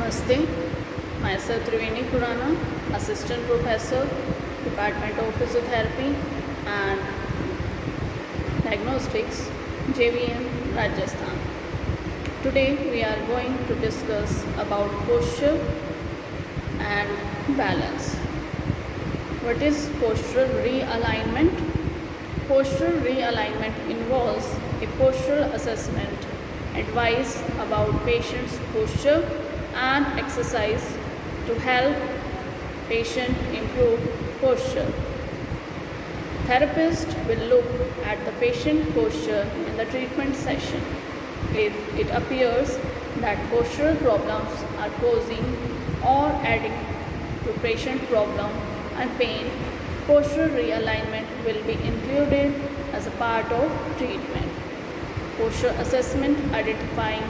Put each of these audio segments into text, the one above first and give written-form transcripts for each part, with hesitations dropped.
Namaste. Myself Triveni Khurana, Assistant Professor, Department of Physiotherapy and Diagnostics, JVM, Rajasthan. Today we are going to discuss about posture and balance. What is postural realignment? Postural realignment involves a postural assessment, advice about patient's posture and exercise to help patient improve posture. Therapist will look at the patient posture in the treatment session. If it appears that postural problems are causing or adding to patient problem and pain, postural realignment will be included as a part of treatment. Posture assessment identifying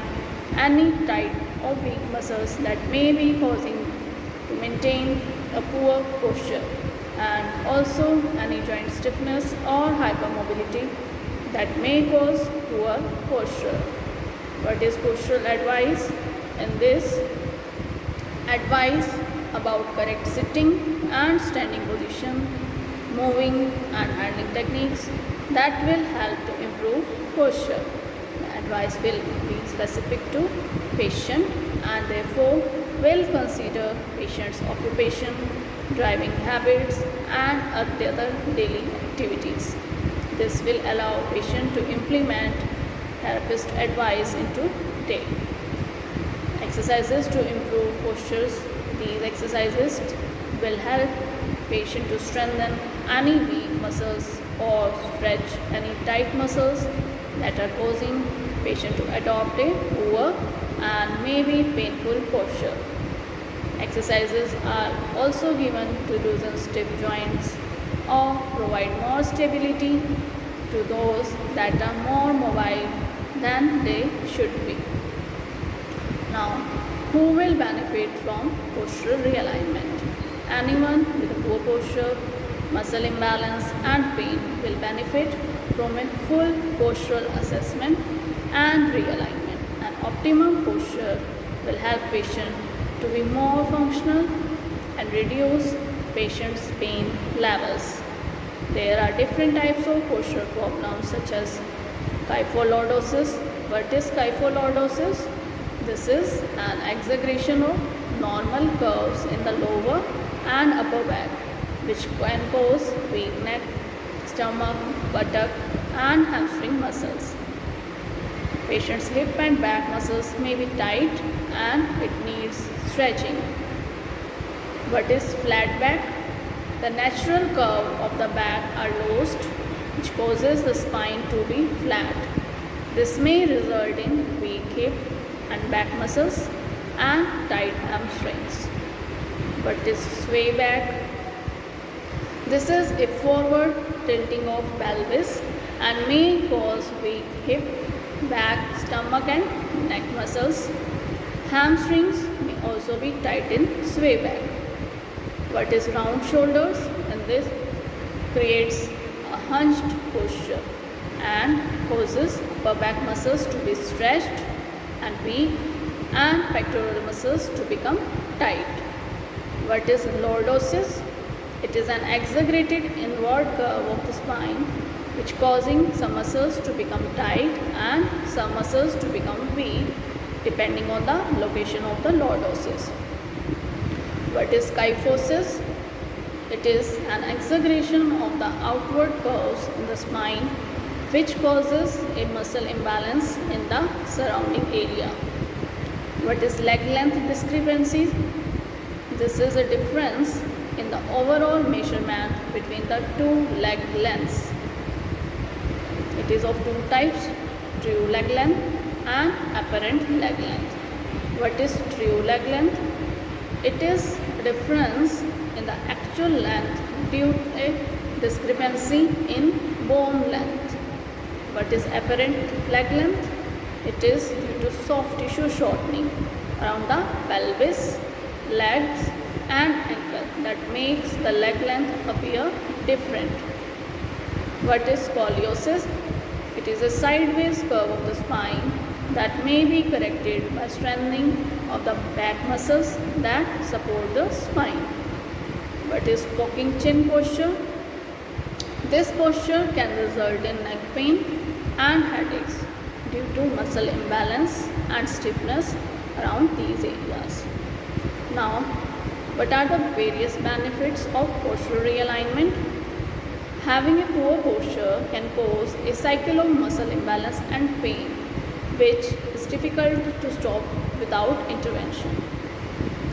any tight or weak muscles that may be causing to maintain a poor posture, and also any joint stiffness or hypermobility that may cause poor posture. What is postural advice? In this, advice about correct sitting and standing position, moving and handling techniques that will help to improve posture. The advice will be specific to patient and therefore will consider patient's occupation, driving habits and other daily activities. This will allow patient to implement therapist advice into day. Exercises to improve postures. These exercises will help patient to strengthen any weak muscles or stretch any tight muscles that are causing patient to adopt a poor and maybe painful posture. Exercises are also given to loosen stiff joints or provide more stability to those that are more mobile than they should be. Now, who will benefit from postural realignment? Anyone with a poor posture, muscle imbalance and pain will benefit from a full postural assessment and realignment. An optimum posture will help patient to be more functional and reduce patient's pain levels. There are different types of postural problems such as kypholordosis. What is kypholordosis? This is an exaggeration of normal curves in the lower and upper back, which can cause weak neck, stomach, buttock and hamstring muscles. Patient's hip and back muscles may be tight and it needs stretching. What is flat back? The natural curve of the back are lost, which causes the spine to be flat. This may result in weak hip and back muscles and tight hamstrings. What is sway back? This is a forward tilting of pelvis and may cause weak hip, back, stomach and neck muscles. Hamstrings may also be tight in sway back. What is round shoulders? And this creates a hunched posture and causes upper back muscles to be stretched and weak and pectoral muscles to become tight. What is lordosis? It is an exaggerated inward curve of the spine which causing some muscles to become tight and some muscles to become weak depending on the location of the lordosis. What is kyphosis? It is an exaggeration of the outward curves in the spine which causes a muscle imbalance in the surrounding area. What is leg length discrepancy? This is a difference in the overall measurement between the two leg lengths. It is of two types, true leg length and apparent leg length. What is true leg length? It is a difference in the actual length due to a discrepancy in bone length. What is apparent leg length? It is due to soft tissue shortening around the pelvis, legs and ankle that makes the leg length appear different. What is scoliosis? It is a sideways curve of the spine that may be corrected by strengthening of the back muscles that support the spine. What is poking chin posture? This posture can result in neck pain and headaches due to muscle imbalance and stiffness around these areas. Now, what are the various benefits of postural realignment? Having a poor posture can cause a cycle of muscle imbalance and pain, which is difficult to stop without intervention.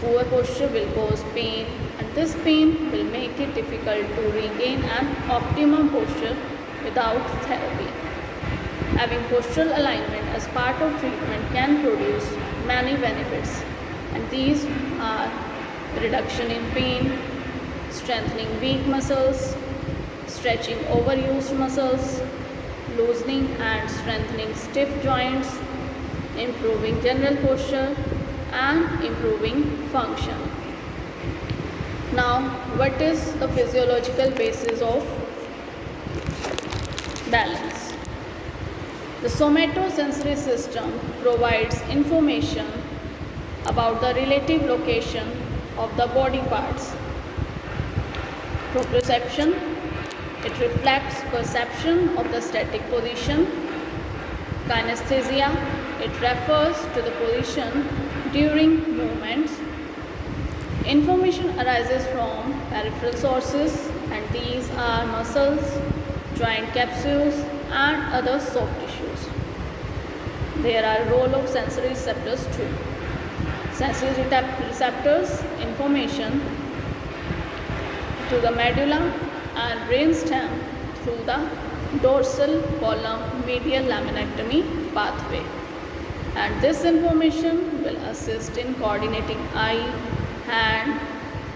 Poor posture will cause pain, and this pain will make it difficult to regain an optimum posture without therapy. Having postural alignment as part of treatment can produce many benefits, and these are reduction in pain, strengthening weak muscles, stretching overused muscles, loosening and strengthening stiff joints, improving general posture, and improving function. Now, what is the physiological basis of balance? The somatosensory system provides information about the relative location of the body parts. Proprioception, it reflects perception of the static position. Kinesthesia, it refers to the position during movements. Information arises from peripheral sources, and these are muscles, joint capsules, and other soft tissues. There are role of sensory receptors too. Sensory receptors information to the medulla and brainstem through the dorsal column medial laminectomy pathway, and this information will assist in coordinating eye, hand,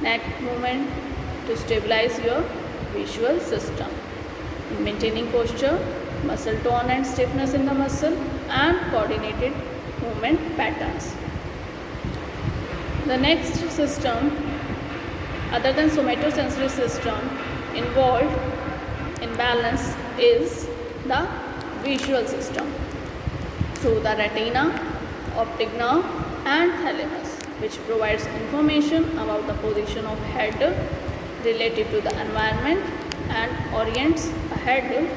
neck movement to stabilize your visual system, in maintaining posture, muscle tone and stiffness in the muscle, and coordinated movement patterns. The next system other than somatosensory system involved in balance is the visual system through the retina, optic nerve, and thalamus, which provides information about the position of head relative to the environment and orients the head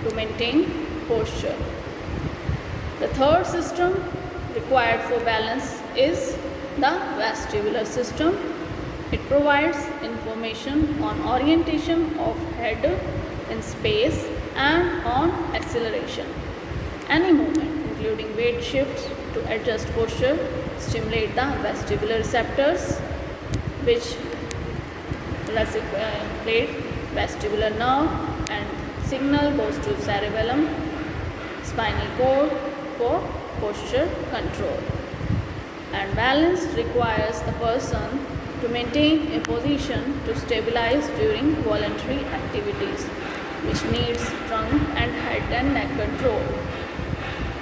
to maintain posture. The third system required for balance is the vestibular system. It provides information on orientation of head in space and on acceleration. Any movement, including weight shifts to adjust posture, stimulate the vestibular receptors, which reciprocate vestibular nerve, and signal goes to cerebellum, spinal cord for posture control. And balance requires the person to maintain a position to stabilize during voluntary activities, which needs trunk and head and neck control.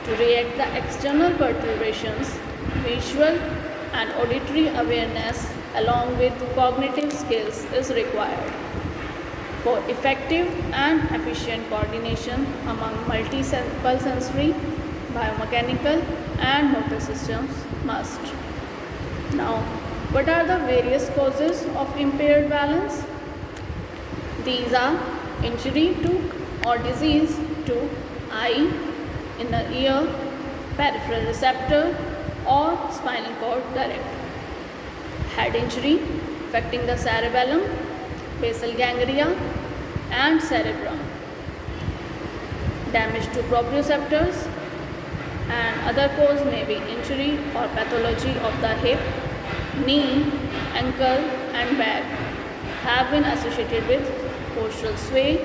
To react the external perturbations, visual and auditory awareness along with cognitive skills is required. For effective and efficient coordination among multiple sensory, biomechanical and motor systems must. Now, what are the various causes of impaired balance? These are injury to or disease to eye, inner ear, peripheral receptor, or spinal cord direct. Head injury affecting the cerebellum, basal ganglia, and cerebrum. Damage to proprioceptors, and other cause may be injury or pathology of the hip, knee, ankle, and back have been associated with postural sway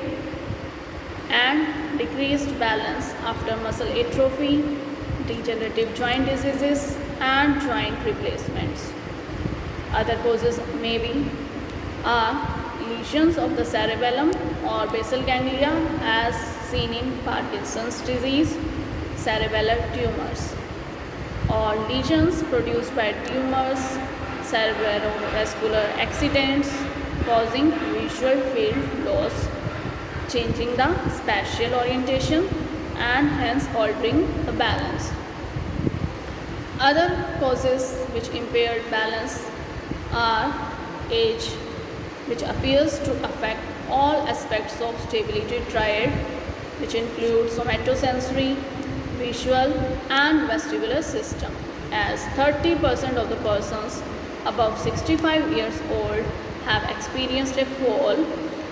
and decreased balance after muscle atrophy, degenerative joint diseases, and joint replacements. Other causes may be lesions of the cerebellum or basal ganglia as seen in Parkinson's disease, cerebellar tumors, or lesions produced by tumors, cerebrovascular accidents causing visual field loss, changing the spatial orientation and hence altering the balance. Other causes which impaired balance are age, which appears to affect all aspects of stability triad, which include somatosensory, visual and vestibular system, as 30% of the persons above 65 years old have experienced a fall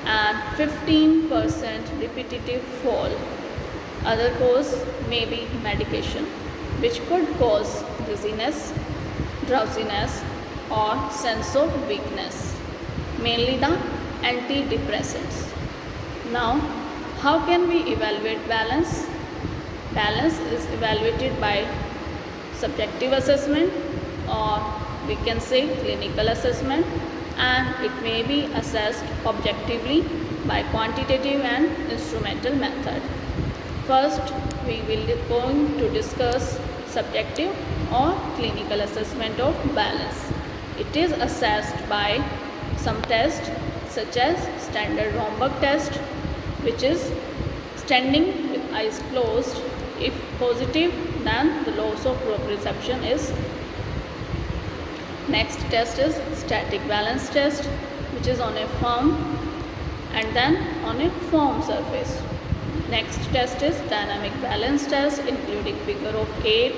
and 15% repetitive fall. Other cause may be medication, which could cause dizziness, drowsiness or sense of weakness, mainly the antidepressants. Now, how can we evaluate balance? Balance is evaluated by subjective assessment, or we can say clinical assessment, and it may be assessed objectively by quantitative and instrumental method. First, we will be going to discuss subjective or clinical assessment of balance. It is assessed by some tests such as standard Romberg test, which is standing with eyes closed. If positive, then the loss of proprioception is. Next test is static balance test, which is on a firm and then on a firm surface. Next test is dynamic balance test, including figure of 8,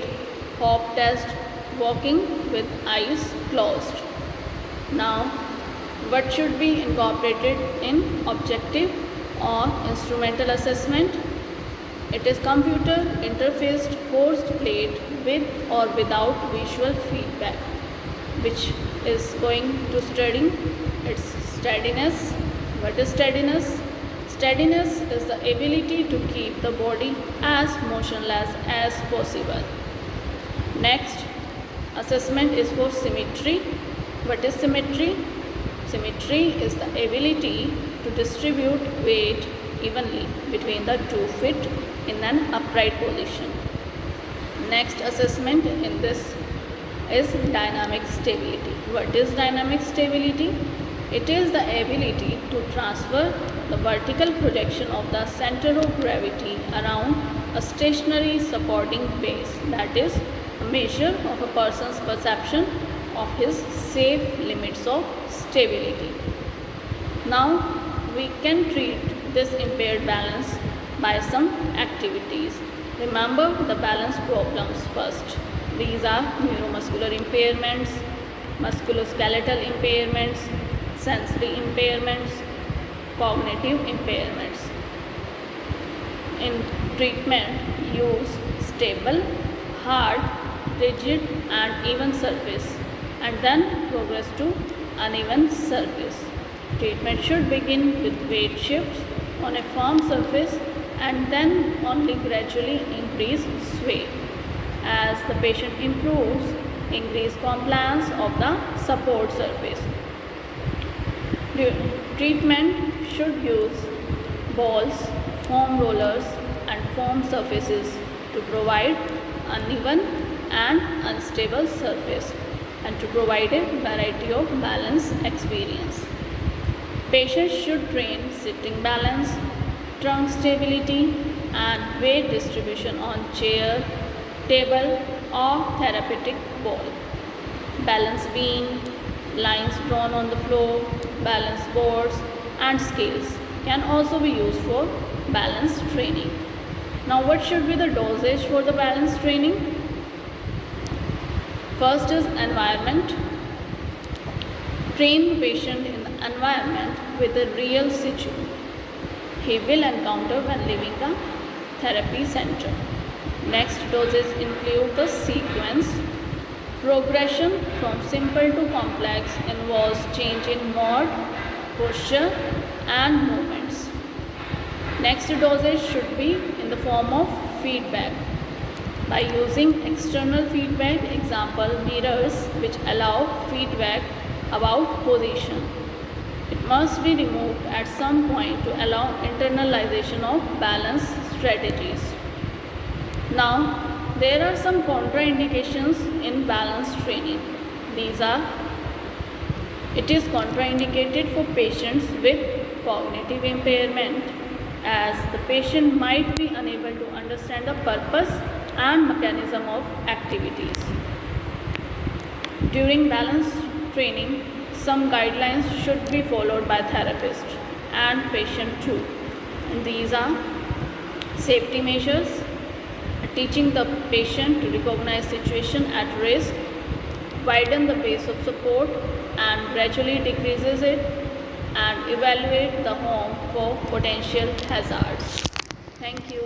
hop test, walking with eyes closed. Now, what should be incorporated in objective or instrumental assessment? It is computer interfaced forced plate with or without visual feedback, which is going to study its steadiness. What is steadiness? Steadiness is the ability to keep the body as motionless as possible. Next, assessment is for symmetry. What is symmetry? Symmetry is the ability to distribute weight evenly between the two feet in an upright position. Next assessment in this is dynamic stability. What is dynamic stability? It is the ability to transfer the vertical projection of the center of gravity around a stationary supporting base, that is a measure of a person's perception of his safe limits of stability. Now we can treat this impaired balance by some activities. Remember the balance problems first. These are neuromuscular impairments, musculoskeletal impairments, sensory impairments, cognitive impairments. In treatment, use stable, hard, rigid and even surface, and then progress to uneven surface. Treatment should begin with weight shifts on a firm surface and then only gradually increase sway. As the patient improves, increase compliance of the support surface. Treatment should use balls, foam rollers and foam surfaces to provide uneven and unstable surface and to provide a variety of balance experience. Patients should train sitting balance, trunk stability and weight distribution on chair, table or therapeutic ball. Balance beam, lines drawn on the floor, balance boards and scales can also be used for balance training. Now what should be the dosage for the balance training? First is environment. Train the patient in the environment with the real situation he will encounter when leaving the therapy center. Next doses include the sequence. Progression from simple to complex involves change in mode, posture and movements. Next dosage should be in the form of feedback. By using external feedback, example mirrors which allow feedback about position. It must be removed at some point to allow internalization of balance strategies. Now, there are some contraindications in balance training. These are: it is contraindicated for patients with cognitive impairment, as the patient might be unable to understand the purpose and mechanism of activities. During balance training, some guidelines should be followed by therapist and patient too. And these are safety measures, teaching the patient to recognize situation at risk, widen the base of support and gradually decreases it, and evaluate the home for potential hazards. Thank you.